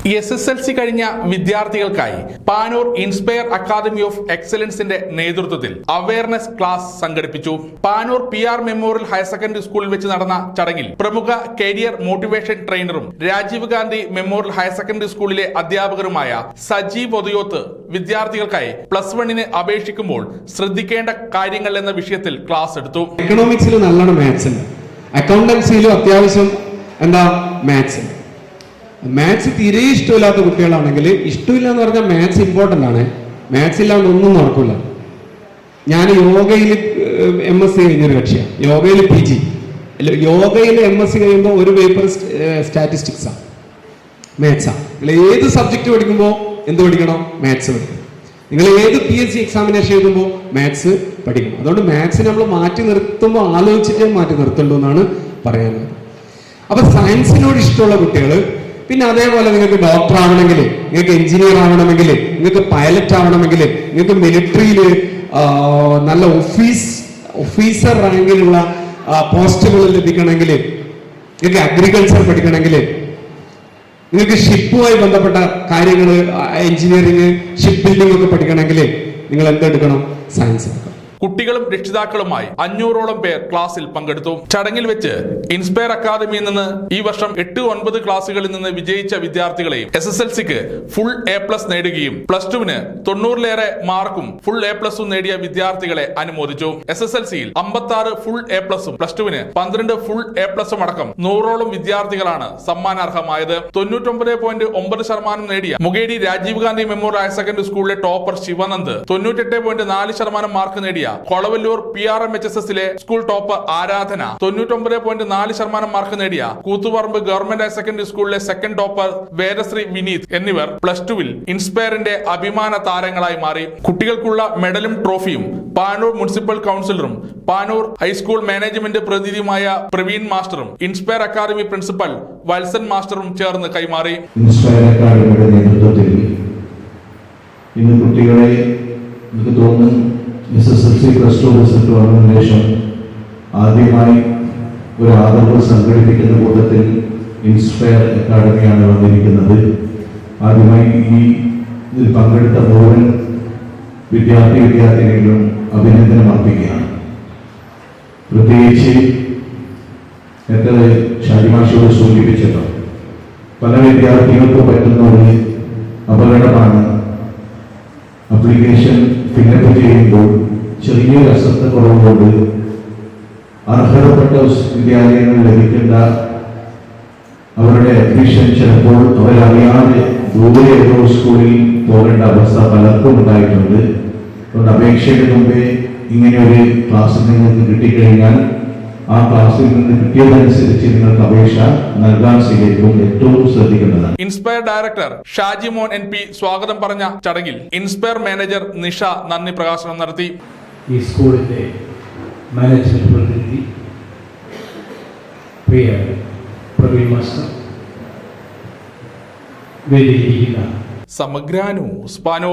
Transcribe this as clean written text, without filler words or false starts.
SSLC കഴിഞ്ഞ വിദ്യാർത്ഥികൾക്കായി Panoor inspire academy of എക്സലൻസിന്റെ നേതൃത്വത്തിൽ അവയർനെസ് ക്ലാസ് സംഘടിപ്പിച്ചു. Panoor PR memorial higher secondary സ്കൂളിൽ വെച്ച് നടന്ന ചടങ്ങിൽ പ്രമുഖ കരിയർ മോട്ടിവേഷൻ ട്രെയിനറും Rajiv Gandhi memorial higher secondary സ്കൂളിലെ അധ്യാപകരുമായ സജീവ് ഒതയോത്ത് വിദ്യാർത്ഥികൾക്കായി +1 അപേക്ഷിക്കുമ്പോൾ ശ്രദ്ധിക്കേണ്ട കാര്യങ്ങൾ എന്ന വിഷയത്തിൽ ക്ലാസ് എടുത്തു. എക്കണോമിക്സിൽ നല്ലോണം മാത്സ് ഉണ്ട്, അക്കൗണ്ടൻസിയിലും അത്യാവശ്യം മാത്സ് തീരെ ഇഷ്ടമില്ലാത്ത കുട്ടികളാണെങ്കിൽ, ഇഷ്ടമില്ല എന്ന് പറഞ്ഞാൽ മാത്സ് ഇമ്പോർട്ടൻ്റ് ആണ്, മാത്സ് ഇല്ലാണ്ട് ഒന്നും നടക്കില്ല. ഞാൻ യോഗയിൽ MSc കഴിഞ്ഞൊരു കക്ഷിയാണ്, യോഗയിൽ PG. യോഗയിൽ MSc കഴിയുമ്പോൾ ഒരു പേപ്പർ സ്റ്റാറ്റിസ്റ്റിക്സാണ്, മാത്സാണ്. നിങ്ങൾ ഏത് സബ്ജക്റ്റ് പഠിക്കുമ്പോൾ എന്ത് പഠിക്കണം? മാത്സ് പഠിക്കണം. നിങ്ങൾ ഏത് PSC എക്സാമിനേഷൻ എഴുതുമ്പോൾ മാത്സ് പഠിക്കണം. അതുകൊണ്ട് മാത്സിനെ നമ്മൾ മാറ്റി നിർത്തുമ്പോൾ ആലോചിച്ചിട്ടേ മാറ്റി നിർത്തുള്ളൂ എന്നാണ് പറയാനുള്ളത്. അപ്പൊ സയൻസിനോട് ഇഷ്ടമുള്ള കുട്ടികൾ, പിന്നെ അതേപോലെ നിങ്ങൾക്ക് ഡോക്ടർ ആവണമെങ്കിൽ, നിങ്ങൾക്ക് എഞ്ചിനീയർ ആവണമെങ്കിൽ, നിങ്ങൾക്ക് പൈലറ്റ് ആവണമെങ്കിൽ, നിങ്ങൾക്ക് മിലിറ്ററിയിൽ നല്ല ഓഫീസർ റാങ്കിലുള്ള പോസ്റ്റുകൾ ലഭിക്കണമെങ്കിൽ, നിങ്ങൾക്ക് അഗ്രികൾച്ചർ പഠിക്കണമെങ്കിൽ, നിങ്ങൾക്ക് ഷിപ്പുമായി ബന്ധപ്പെട്ട കാര്യങ്ങൾ, എഞ്ചിനീയറിംഗ്, ഷിപ്പ് ബിൽഡിംഗ് ഒക്കെ പഠിക്കണമെങ്കിൽ നിങ്ങൾ എന്തെടുക്കണം? സയൻസ് എടുക്കണം. കുട്ടികളും രക്ഷിതാക്കളുമായി 500ഓളം പേർ ക്ലാസ്സിൽ പങ്കെടുത്തു. ചടങ്ങിൽ വെച്ച് ഇൻസ്പയർ അക്കാദമിയിൽ നിന്ന് ഈ വർഷം 8-9 ക്ലാസുകളിൽ നിന്ന് വിജയിച്ച വിദ്യാർത്ഥികളെയും SSLCക്ക് ഫുൾ A+ നേടുകയും +2 90-ലേറെ മാർക്കും ഫുൾ A+ നേടിയ വിദ്യാർത്ഥികളെ അനുമോദിച്ചു. SSLCയിൽ 56 ഫുൾ A+, +2 12 ഫുൾ A+ അടക്കം 100ഓളം വിദ്യാർത്ഥികളാണ് സമ്മാനാർഹമായത്. 99.9% നേടിയ Mokeri Rajiv Gandhi memorial higher secondary സ്കൂളിലെ ടോപ്പർ ശിവനന്ദ്, 98.4% മാർക്ക് നേടിയ കൊളവല്ലൂർ PRMHSSലെ സ്കൂൾ ടോപ്പർ ആരാധന, 99.4% മാർക്ക് നേടിയ കൂത്തുപറമ്പ് ഗവൺമെന്റ് ഹയർ സെക്കൻഡറി സ്കൂളിലെ സെക്കൻഡ് ടോപ്പർ വേദശ്രീ വിനീത് എന്നിവർ +2 ഇൻസ്പയറിന്റെ അഭിമാന താരങ്ങളായി മാറി. കുട്ടികൾക്കുള്ള മെഡലും ട്രോഫിയും പാനൂർ മുനിസിപ്പൽ കൗൺസിലറും പാനൂർ ഹൈസ്കൂൾ മാനേജ്മെന്റ് പ്രതിനിധിയുമായ പ്രവീൺ മാസ്റ്ററും ഇൻസ്പയർ അക്കാദമി പ്രിൻസിപ്പൽ വത്സൻ മാസ്റ്ററും ചേർന്ന് കൈമാറി. ഇൻസ്പയർ അക്കാദമിയുടെ നേതൃത്വത്തിൽ ഇന്ന് കുട്ടികളെ, എനിക്ക് തോന്നുന്നു SSLC +2 റിസൾട്ട് വന്നതിന് ശേഷം ആദ്യമായി ഒരു ആദരവ് സംഘടിപ്പിക്കുന്ന കൂട്ടത്തിൽ ഇൻസ്പയർ അക്കാദമിയാണ് വന്നിരിക്കുന്നത്. ആദ്യമായി ഇതിൽ പങ്കെടുത്ത മുഴുവൻ വിദ്യാർത്ഥിനികളും അഭിനന്ദനം അർപ്പിക്കുകയാണ്. പ്രത്യേകിച്ച് നേരത്തെ ഷാജിമാഷോട് സൂചിപ്പിച്ചല്ലോ, പല വിദ്യാർത്ഥികൾക്ക് പറ്റുന്ന ഒരു അപകടമാണ് അപ്ലിക്കേഷൻ ഫില്ലപ്പ് ചെയ്യുമ്പോൾ ചെറിയൊരു അശ്രദ്ധക്കുറവുകൊണ്ട് അർഹതപ്പെട്ട വിദ്യാലയങ്ങൾ ലഭിക്കേണ്ട അവരുടെ അഡ്മിഷൻ ചിലപ്പോൾ അവരറിയാതെ ദൂരെ ഏതോ സ്കൂളിൽ പോകേണ്ട അവസ്ഥ പലർക്കും ഉണ്ടായിട്ടുണ്ട്. അതുകൊണ്ട് അപേക്ഷയുടെ മുമ്പേ ഇങ്ങനെ ഒരു ക്ലാസ്സിൽ നിങ്ങൾക്ക് കിട്ടിക്കഴിഞ്ഞാൽ ആ ക്ലാസ്സിൽ നിന്ന് കിട്ടിയതനുസരിച്ച് നിങ്ങൾക്ക് അപേക്ഷ നൽകാൻ സ്വീകരിക്കും. ഏറ്റവും ശ്രദ്ധിക്കേണ്ടതാണ്. ഇൻസ്പയർ ഡയറക്ടർ ഷാജിമോൻ NP സ്വാഗതം പറഞ്ഞ ചടങ്ങിൽ ഇൻസ്പയർ മാനേജർ നിഷ നന്ദി പ്രകാശനം നടത്തി. ഈ സ്കൂളിന്റെ മാനേജ്മെന്റ് പ്രതിനിധി പ്രിയ പ്രവീൺ മാസ്റ്റർ, വേദിയിലിരിക്കുന്ന സമഗ്ര ന്യൂസ് പാനൂർ.